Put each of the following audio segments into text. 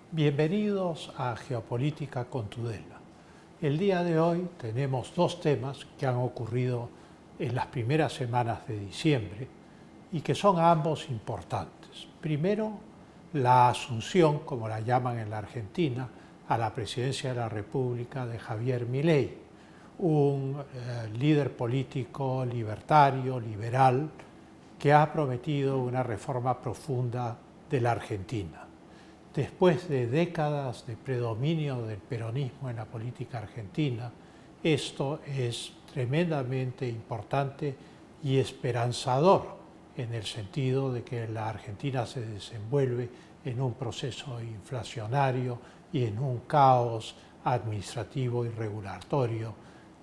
Bienvenidos a Geopolítica con Tudela. El día de hoy tenemos dos temas que han ocurrido en las primeras semanas de diciembre y que son ambos importantes. Primero, la asunción, como la llaman en la Argentina, a la presidencia de la República de Javier Milei, un líder político libertario, liberal, que ha prometido una reforma profunda de la Argentina. Después de décadas de predominio del peronismo en la política argentina, esto es tremendamente importante y esperanzador en el sentido de que la Argentina se desenvuelve en un proceso inflacionario y en un caos administrativo y regulatorio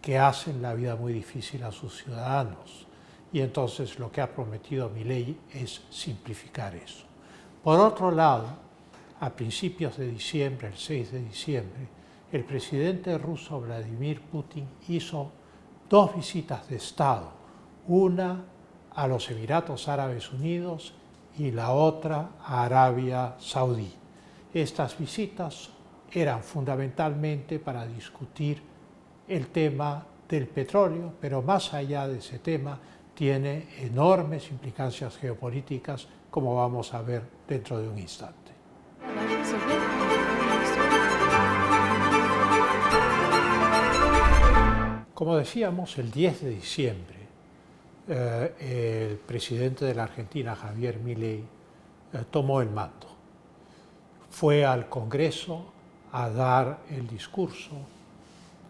que hacen la vida muy difícil a sus ciudadanos. Y entonces lo que ha prometido Milei es simplificar eso. Por otro lado, a principios de diciembre, el 6 de diciembre, el presidente ruso Vladimir Putin hizo dos visitas de Estado, una a los Emiratos Árabes Unidos y la otra a Arabia Saudí. Estas visitas eran fundamentalmente para discutir el tema del petróleo, pero más allá de ese tema tiene enormes implicancias geopolíticas, como vamos a ver dentro de un instante. Como decíamos, el 10 de diciembre, el presidente de la Argentina, Javier Milei, tomó el mando. Fue al Congreso a dar el discurso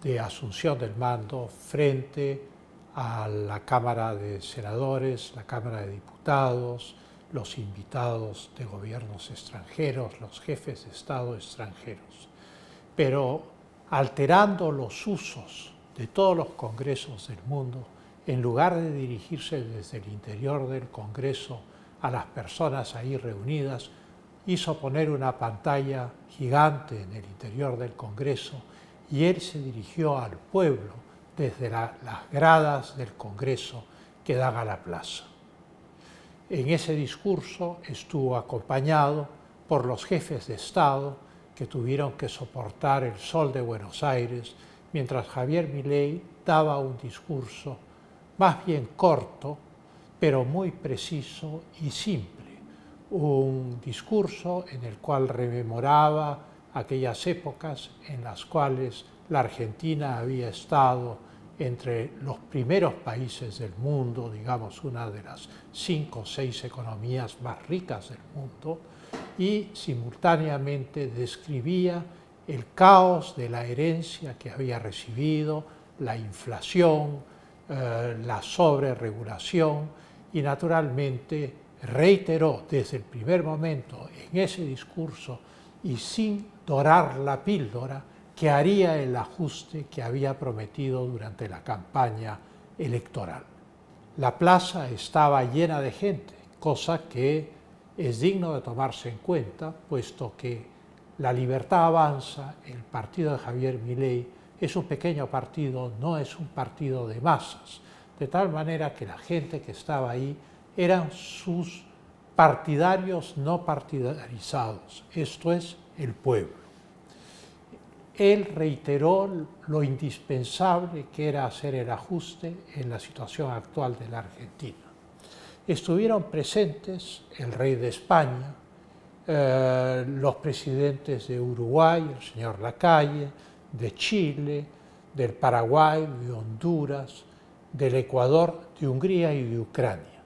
de asunción del mando frente a la Cámara de Senadores, la Cámara de Diputados, los invitados de gobiernos extranjeros, los jefes de Estado extranjeros. Pero alterando los usos de todos los congresos del mundo, en lugar de dirigirse desde el interior del Congreso a las personas ahí reunidas, hizo poner una pantalla gigante en el interior del Congreso y él se dirigió al pueblo desde las gradas del Congreso que dan a la plaza. En ese discurso estuvo acompañado por los jefes de Estado que tuvieron que soportar el sol de Buenos Aires, mientras Javier Milei daba un discurso más bien corto, pero muy preciso y simple. Un discurso en el cual rememoraba aquellas épocas en las cuales la Argentina había estado entre los primeros países del mundo, digamos una de las 5 o 6 economías más ricas del mundo, y simultáneamente describía el caos de la herencia que había recibido, la inflación, la sobreregulación, y naturalmente reiteró desde el primer momento en ese discurso y sin dorar la píldora que haría el ajuste que había prometido durante la campaña electoral. La plaza estaba llena de gente, cosa que es digno de tomarse en cuenta, puesto que La Libertad Avanza, el partido de Javier Milei, es un pequeño partido, no es un partido de masas, de tal manera que la gente que estaba ahí eran sus partidarios no partidarizados, esto es, el pueblo. Él reiteró lo indispensable que era hacer el ajuste en la situación actual de la Argentina. Estuvieron presentes el rey de España, los presidentes de Uruguay, el señor Lacalle, de Chile, del Paraguay, de Honduras, del Ecuador, de Hungría y de Ucrania.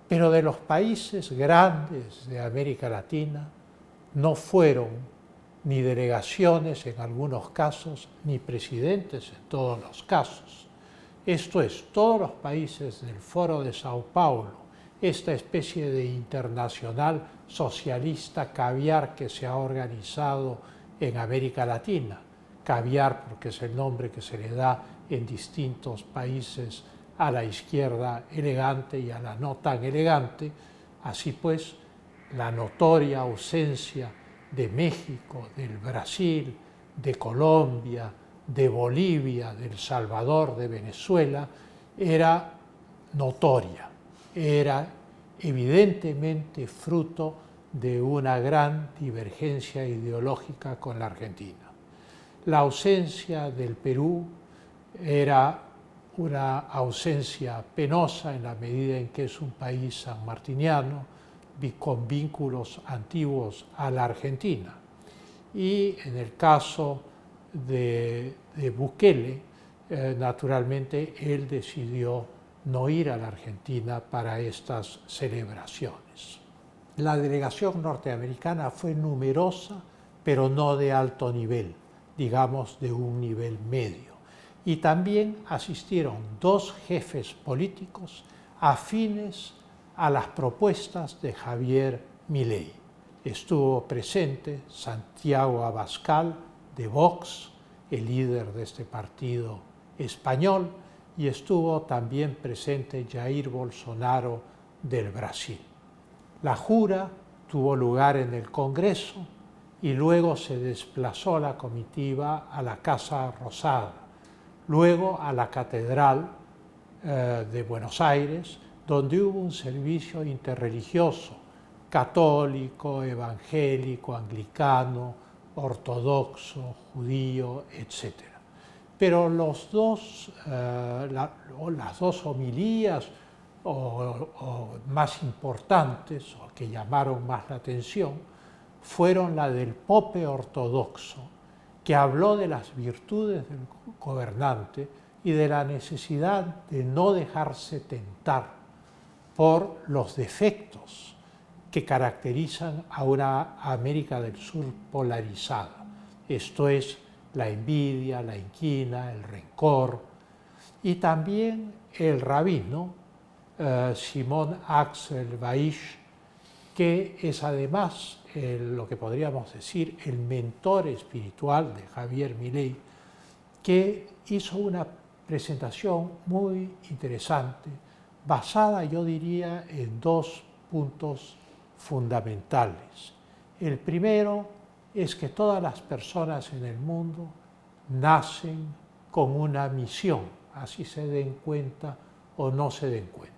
Pero de los países grandes de América Latina no fueron ni delegaciones en algunos casos, ni presidentes en todos los casos. Esto es, todos los países del Foro de Sao Paulo, esta especie de internacional socialista caviar que se ha organizado en América Latina, caviar porque es el nombre que se le da en distintos países a la izquierda elegante y a la no tan elegante, así pues la notoria ausencia de México, del Brasil, de Colombia, de Bolivia, de El Salvador, de Venezuela, era notoria, era evidentemente fruto de una gran divergencia ideológica con la Argentina. La ausencia del Perú era una ausencia penosa en la medida en que es un país sanmartiniano con vínculos antiguos a la Argentina. Y en el caso de Bukele, naturalmente él decidió no ir a la Argentina para estas celebraciones. La delegación norteamericana fue numerosa, pero no de alto nivel, digamos de un nivel medio. Y también asistieron 2 jefes políticos afines a las propuestas de Javier Milei. Estuvo presente Santiago Abascal de Vox, el líder de este partido español, y estuvo también presente Jair Bolsonaro del Brasil. La jura tuvo lugar en el Congreso y luego se desplazó la comitiva a la Casa Rosada, luego a la Catedral de Buenos Aires, donde hubo un servicio interreligioso, católico, evangélico, anglicano, ortodoxo, judío, etc. Pero las dos homilías más importantes, o que llamaron más la atención, fueron la del Pope ortodoxo, que habló de las virtudes del gobernante y de la necesidad de no dejarse tentar por los defectos que caracterizan a una América del Sur polarizada. Esto es la envidia, la inquina, el rencor, y también el rabino Simón Axel Weiss, que es además lo que podríamos decir el mentor espiritual de Javier Milei, que hizo una presentación muy interesante, basada, yo diría, en 2 puntos fundamentales. El primero es que todas las personas en el mundo nacen con una misión, así se den cuenta o no se den cuenta.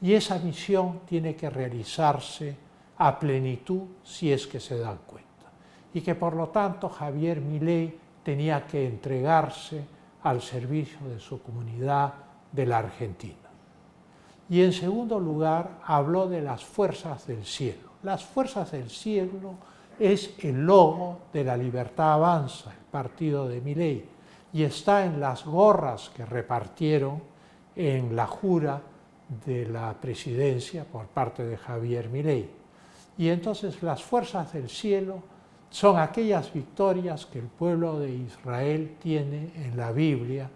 Y esa misión tiene que realizarse a plenitud si es que se dan cuenta. Y que por lo tanto Javier Milei tenía que entregarse al servicio de su comunidad de la Argentina. Y en segundo lugar habló de las fuerzas del cielo. Las fuerzas del cielo es el logo de La Libertad Avanza, el partido de Milei, y está en las gorras que repartieron en la jura de la presidencia por parte de Javier Milei. Y entonces las fuerzas del cielo son aquellas victorias que el pueblo de Israel tiene en la Biblia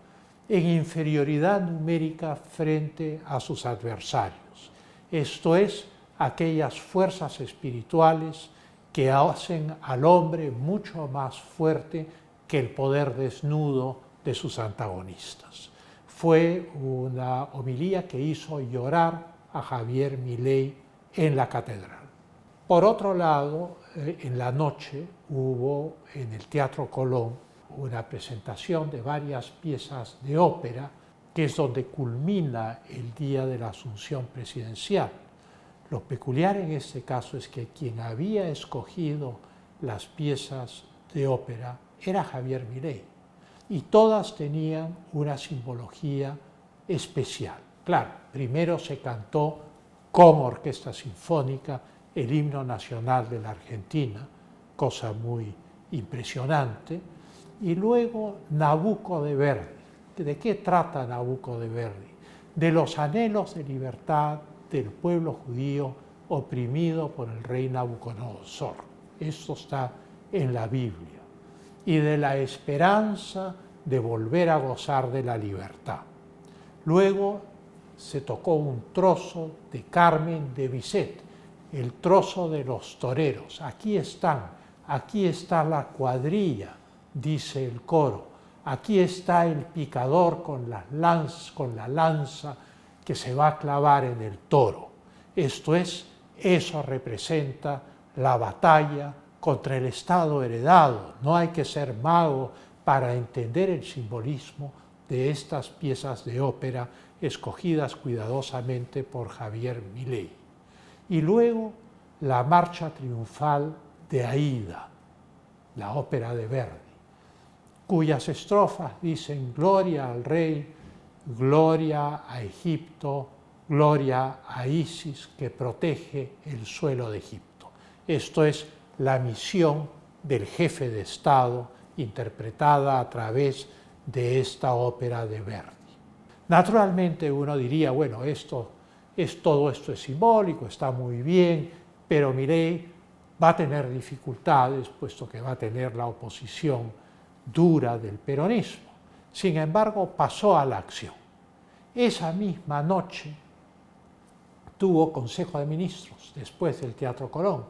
en inferioridad numérica frente a sus adversarios. Esto es, aquellas fuerzas espirituales que hacen al hombre mucho más fuerte que el poder desnudo de sus antagonistas. Fue una homilía que hizo llorar a Javier Milei en la catedral. Por otro lado, en la noche hubo en el Teatro Colón una presentación de varias piezas de ópera, que es donde culmina el día de la asunción presidencial. Lo peculiar en este caso es que quien había escogido las piezas de ópera era Javier Milei, y todas tenían una simbología especial. Claro, primero se cantó con orquesta sinfónica el himno nacional de la Argentina, cosa muy impresionante, y luego Nabucco de Verdi. ¿De qué trata Nabucco de Verdi? De los anhelos de libertad del pueblo judío oprimido por el rey Nabucodonosor. Esto está en la Biblia. Y de la esperanza de volver a gozar de la libertad. Luego se tocó un trozo de Carmen de Bizet, el trozo de los toreros. Aquí están, aquí está la cuadrilla, dice el coro. Aquí está el picador con la lanza que se va a clavar en el toro. Esto es, eso representa la batalla contra el Estado heredado. No hay que ser mago para entender el simbolismo de estas piezas de ópera escogidas cuidadosamente por Javier Milei. Y luego la marcha triunfal de Aida, la ópera de Verdi, cuyas estrofas dicen gloria al rey, gloria a Egipto, gloria a Isis que protege el suelo de Egipto. Esto es la misión del jefe de Estado interpretada a través de esta ópera de Verdi. Naturalmente uno diría, bueno, todo esto es simbólico, está muy bien, pero Milei va a tener dificultades, puesto que va a tener la oposición dura del peronismo. Sin embargo, pasó a la acción. Esa misma noche tuvo Consejo de Ministros, después del Teatro Colón,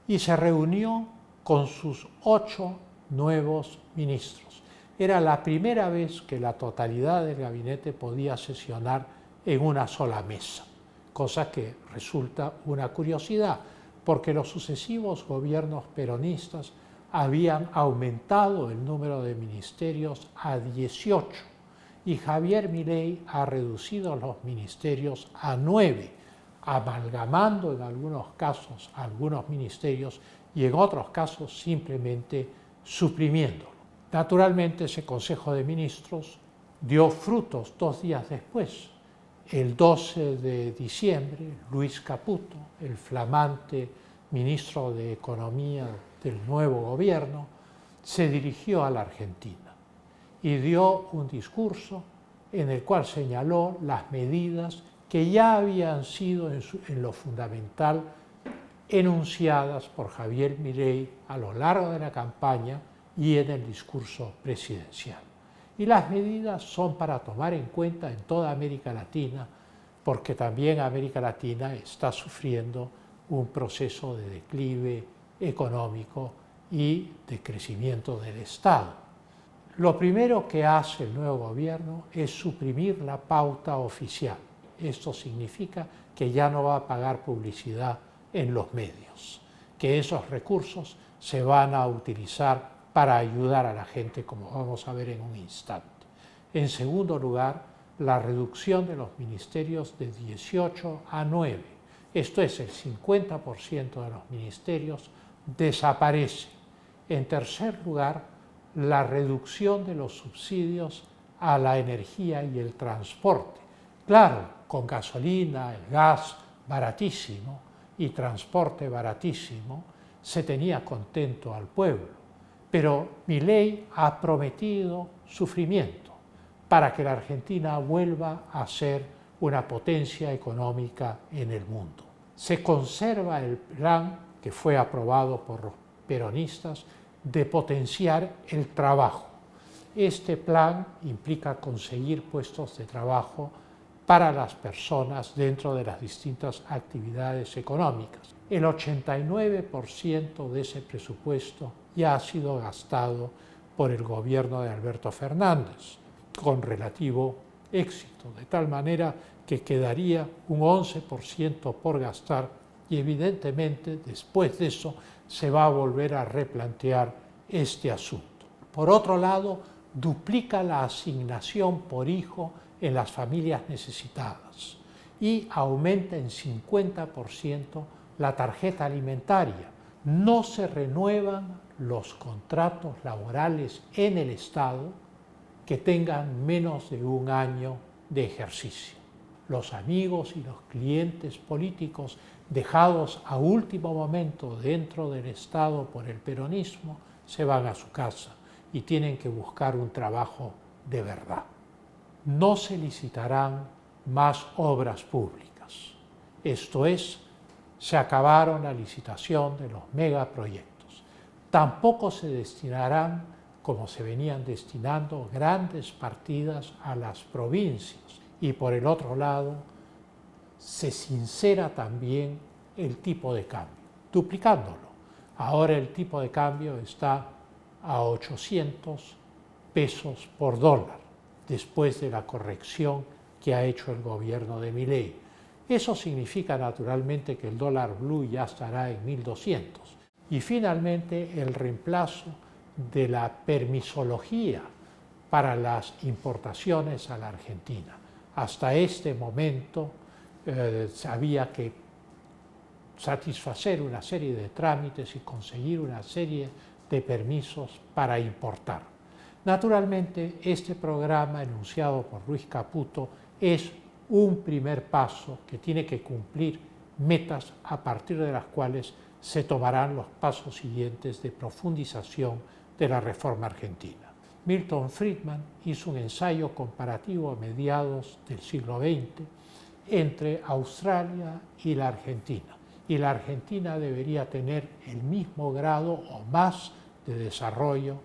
y se reunió con sus 8 nuevos ministros. Era la primera vez que la totalidad del gabinete podía sesionar en una sola mesa, cosa que resulta una curiosidad, porque los sucesivos gobiernos peronistas habían aumentado el número de ministerios a 18 y Javier Milei ha reducido los ministerios a 9, amalgamando en algunos casos algunos ministerios y en otros casos simplemente suprimiéndolo. Naturalmente ese Consejo de Ministros dio frutos 2 días después. El 12 de diciembre, Luis Caputo, el flamante ministro de Economía del nuevo gobierno, se dirigió a la Argentina y dio un discurso en el cual señaló las medidas que ya habían sido en lo fundamental enunciadas por Javier Milei a lo largo de la campaña y en el discurso presidencial. Y las medidas son para tomar en cuenta en toda América Latina, porque también América Latina está sufriendo un proceso de declive económico y de crecimiento del Estado. Lo primero que hace el nuevo gobierno es suprimir la pauta oficial. Esto significa que ya no va a pagar publicidad en los medios, que esos recursos se van a utilizar para ayudar a la gente, como vamos a ver en un instante. En segundo lugar, la reducción de los ministerios de 18 a 9. Esto es, el 50% de los ministerios desaparece. En tercer lugar, la reducción de los subsidios a la energía y el transporte. Claro, con gasolina, el gas baratísimo y transporte baratísimo, se tenía contento al pueblo. Pero Milei ha prometido sufrimiento para que la Argentina vuelva a ser una potencia económica en el mundo. Se conserva el plan que fue aprobado por los peronistas de potenciar el trabajo. Este plan implica conseguir puestos de trabajo para las personas dentro de las distintas actividades económicas. El 89% de ese presupuesto ya ha sido gastado por el gobierno de Alberto Fernández, con relativo éxito, de tal manera que quedaría un 11% por gastar y evidentemente después de eso se va a volver a replantear este asunto. Por otro lado, duplica la asignación por hijo en las familias necesitadas y aumenta en 50% la tarjeta alimentaria. No se renuevan los contratos laborales en el Estado que tengan menos de un año de ejercicio. Los amigos y los clientes políticos dejados a último momento dentro del Estado por el peronismo se van a su casa y tienen que buscar un trabajo de verdad. No se licitarán más obras públicas. Esto es, se acabaron la licitación de los megaproyectos. Tampoco se destinarán, como se venían destinando, grandes partidas a las provincias. Y por el otro lado, se sincera también el tipo de cambio, duplicándolo. Ahora el tipo de cambio está a 800 pesos por dólar, después de la corrección que ha hecho el gobierno de Milei. Eso significa naturalmente que el dólar blue ya estará en 1200. Y finalmente el reemplazo de la permisología para las importaciones a la Argentina. Hasta este momento había que satisfacer una serie de trámites y conseguir una serie de permisos para importar. Naturalmente, este programa enunciado por Ruiz Caputo es un primer paso que tiene que cumplir metas a partir de las cuales se tomarán los pasos siguientes de profundización de la reforma argentina. Milton Friedman hizo un ensayo comparativo a mediados del siglo XX entre Australia y la Argentina. Y la Argentina debería tener el mismo grado o más de desarrollo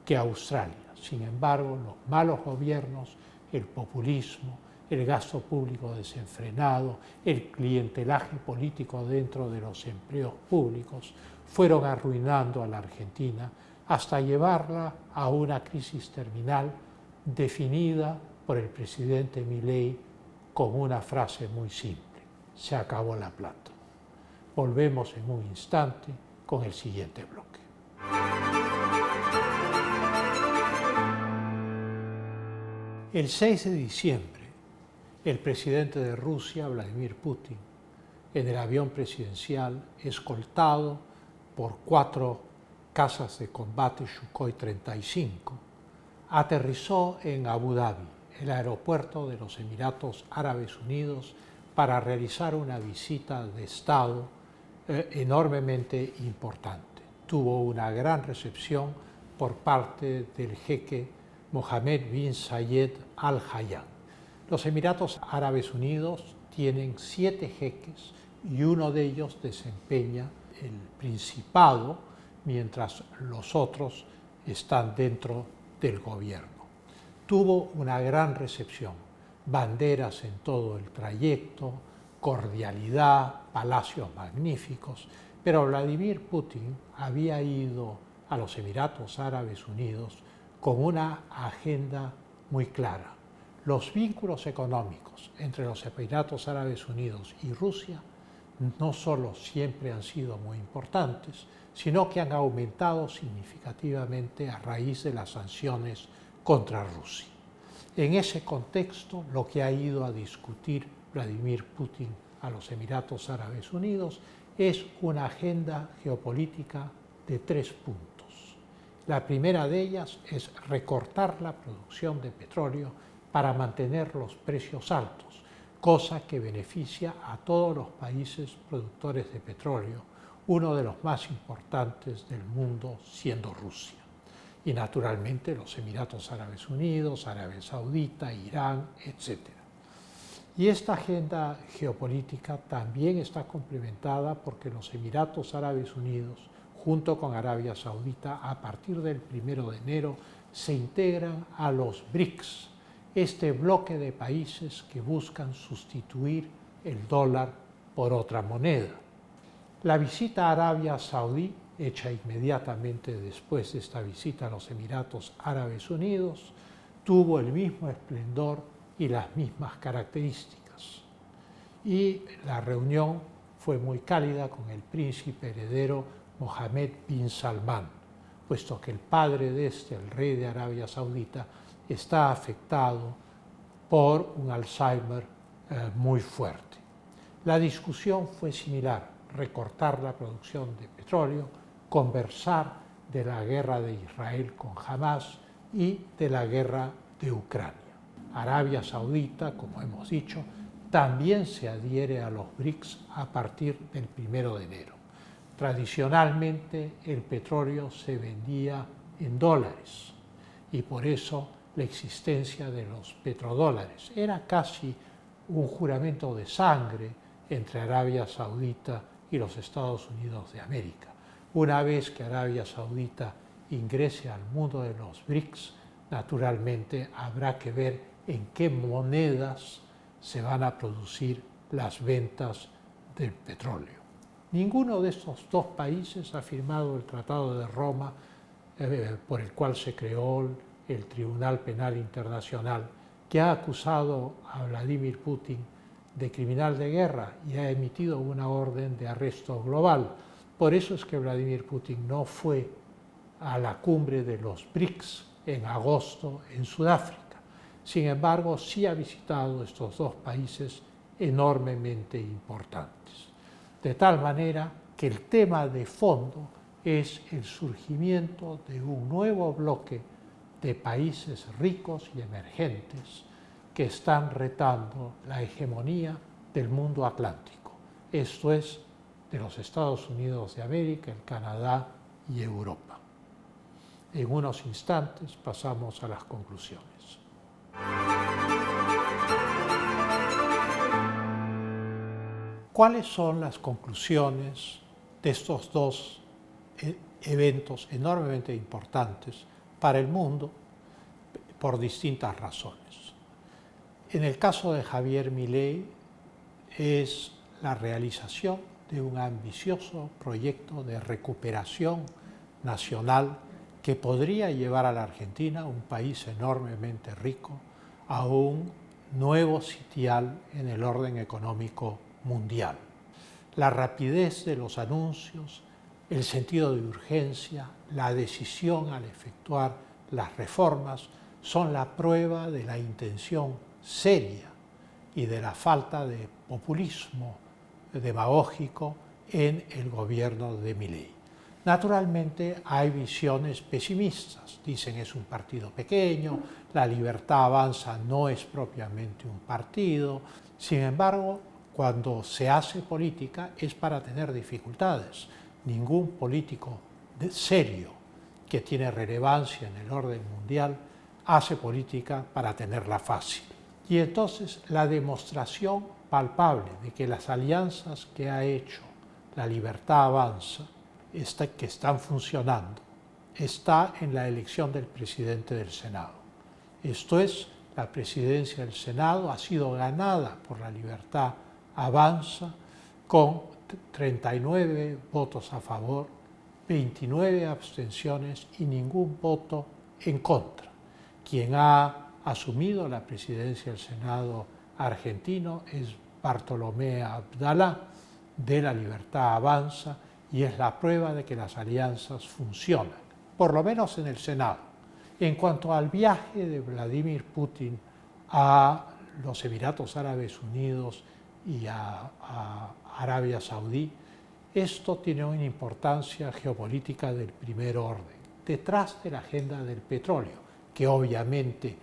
que Australia. Sin embargo, los malos gobiernos, el populismo, el gasto público desenfrenado, el clientelaje político dentro de los empleos públicos, fueron arruinando a la Argentina hasta llevarla a una crisis terminal definida por el presidente Milei con una frase muy simple: se acabó la plata. Volvemos en un instante con el siguiente bloque. El 6 de diciembre, el presidente de Rusia, Vladimir Putin, en el avión presidencial, escoltado por 4 cazas de combate Sukhoi 35, aterrizó en Abu Dhabi, el aeropuerto de los Emiratos Árabes Unidos, para realizar una visita de Estado enormemente importante. Tuvo una gran recepción por parte del jeque Mohammed bin Zayed Al Nahyan. Los Emiratos Árabes Unidos tienen 7 jeques y uno de ellos desempeña el principado, mientras los otros están dentro del gobierno. Tuvo una gran recepción, banderas en todo el trayecto, cordialidad, palacios magníficos, pero Vladimir Putin había ido a los Emiratos Árabes Unidos con una agenda muy clara. Los vínculos económicos entre los Emiratos Árabes Unidos y Rusia no solo siempre han sido muy importantes, sino que han aumentado significativamente a raíz de las sanciones contra Rusia. En ese contexto, lo que ha ido a discutir Vladimir Putin a los Emiratos Árabes Unidos es una agenda geopolítica de 3 puntos. La primera de ellas es recortar la producción de petróleo para mantener los precios altos, cosa que beneficia a todos los países productores de petróleo, uno de los más importantes del mundo siendo Rusia. Y naturalmente los Emiratos Árabes Unidos, Arabia Saudita, Irán, etc. Y esta agenda geopolítica también está complementada porque los Emiratos Árabes Unidos, junto con Arabia Saudita, a partir del 1 de enero, se integran a los BRICS, este bloque de países que buscan sustituir el dólar por otra moneda. La visita a Arabia Saudí, hecha inmediatamente después de esta visita a los Emiratos Árabes Unidos, tuvo el mismo esplendor y las mismas características. Y la reunión fue muy cálida con el príncipe heredero Mohammed bin Salman, puesto que el padre de el rey de Arabia Saudita, está afectado por un Alzheimer muy fuerte. La discusión fue similar: recortar la producción de petróleo, conversar de la guerra de Israel con Hamas y de la guerra de Ucrania. Arabia Saudita, como hemos dicho, también se adhiere a los BRICS a partir del 1 de enero. Tradicionalmente el petróleo se vendía en dólares y por eso la existencia de los petrodólares era casi un juramento de sangre entre Arabia Saudita y los Estados Unidos de América. Una vez que Arabia Saudita ingrese al mundo de los BRICS, naturalmente habrá que ver en qué monedas se van a producir las ventas del petróleo. Ninguno de estos 2 países ha firmado el Tratado de Roma, por el cual se creó el Tribunal Penal Internacional, que ha acusado a Vladimir Putin de criminal de guerra y ha emitido una orden de arresto global. Por eso es que Vladimir Putin no fue a la cumbre de los BRICS en agosto en Sudáfrica. Sin embargo, sí ha visitado estos 2 países enormemente importantes. de tal manera que el tema de fondo es el surgimiento de un nuevo bloque de países ricos y emergentes que están retando la hegemonía del mundo atlántico, esto es, de los Estados Unidos de América, el Canadá y Europa. En unos instantes pasamos a las conclusiones. ¿Cuáles son las conclusiones de estos dos eventos enormemente importantes para el mundo por distintas razones? En el caso de Javier Milei es la realización de un ambicioso proyecto de recuperación nacional que podría llevar a la Argentina, un país enormemente rico, a un nuevo sitial en el orden económico mundial. La rapidez de los anuncios, el sentido de urgencia, la decisión al efectuar las reformas son la prueba de la intención seria y de la falta de populismo demagógico en el gobierno de Milei. Naturalmente hay visiones pesimistas, dicen es un partido pequeño, la Libertad Avanza no es propiamente un partido, sin embargo, cuando se hace política es para tener dificultades. Ningún político serio que tiene relevancia en el orden mundial hace política para tenerla fácil. Y entonces la demostración palpable de que las alianzas que ha hecho la Libertad Avanza, que están funcionando, está en la elección del presidente del Senado. Esto es, la presidencia del Senado ha sido ganada por la Libertad Avanza con 39 votos a favor, 29 abstenciones y ningún voto en contra. Quien ha asumido la presidencia del Senado argentino es Bartolomé Abdala, de la Libertad Avanza, y es la prueba de que las alianzas funcionan, por lo menos en el Senado. En cuanto al viaje de Vladimir Putin a los Emiratos Árabes Unidos y a Arabia Saudí, esto tiene una importancia geopolítica del primer orden, detrás de la agenda del petróleo, que obviamente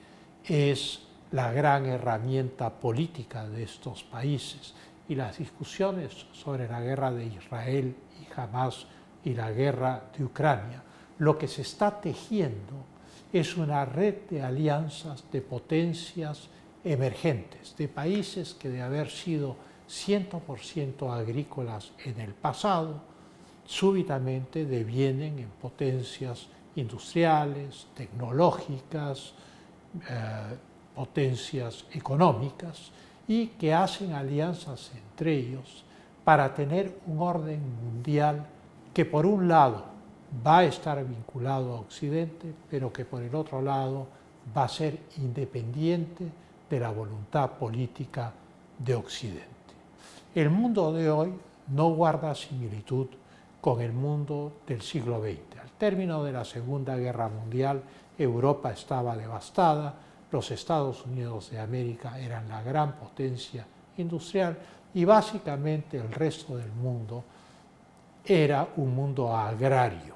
es la gran herramienta política de estos países, y las discusiones sobre la guerra de Israel y Hamás y la guerra de Ucrania, lo que se está tejiendo es una red de alianzas de potencias emergentes, de países que de haber sido 100% agrícolas en el pasado, súbitamente devienen en potencias industriales, tecnológicas, potencias económicas, y que hacen alianzas entre ellos para tener un orden mundial que por un lado va a estar vinculado a Occidente, pero que por el otro lado va a ser independiente de la voluntad política de Occidente. El mundo de hoy no guarda similitud con el mundo del siglo XX. Al término de la Segunda Guerra Mundial, Europa estaba devastada, los Estados Unidos de América eran la gran potencia industrial y básicamente el resto del mundo era un mundo agrario,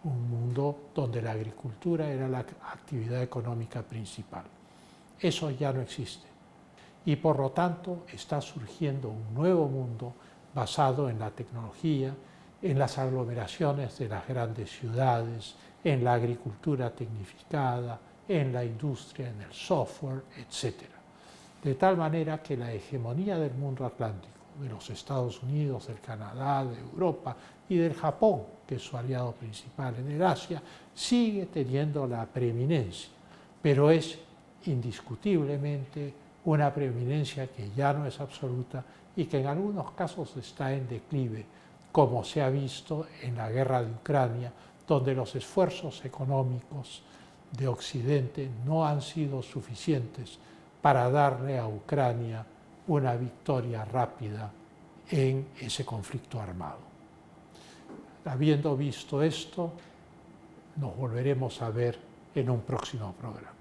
un mundo donde la agricultura era la actividad económica principal. Eso ya no existe y por lo tanto está surgiendo un nuevo mundo basado en la tecnología, en las aglomeraciones de las grandes ciudades, en la agricultura tecnificada, en la industria, en el software, etc. De tal manera que la hegemonía del mundo atlántico, de los Estados Unidos, del Canadá, de Europa y del Japón, que es su aliado principal en el Asia, sigue teniendo la preeminencia, pero es indiscutiblemente una preeminencia que ya no es absoluta y que en algunos casos está en declive, como se ha visto en la guerra de Ucrania, donde los esfuerzos económicos de Occidente no han sido suficientes para darle a Ucrania una victoria rápida en ese conflicto armado. Habiendo visto esto, nos volveremos a ver en un próximo programa.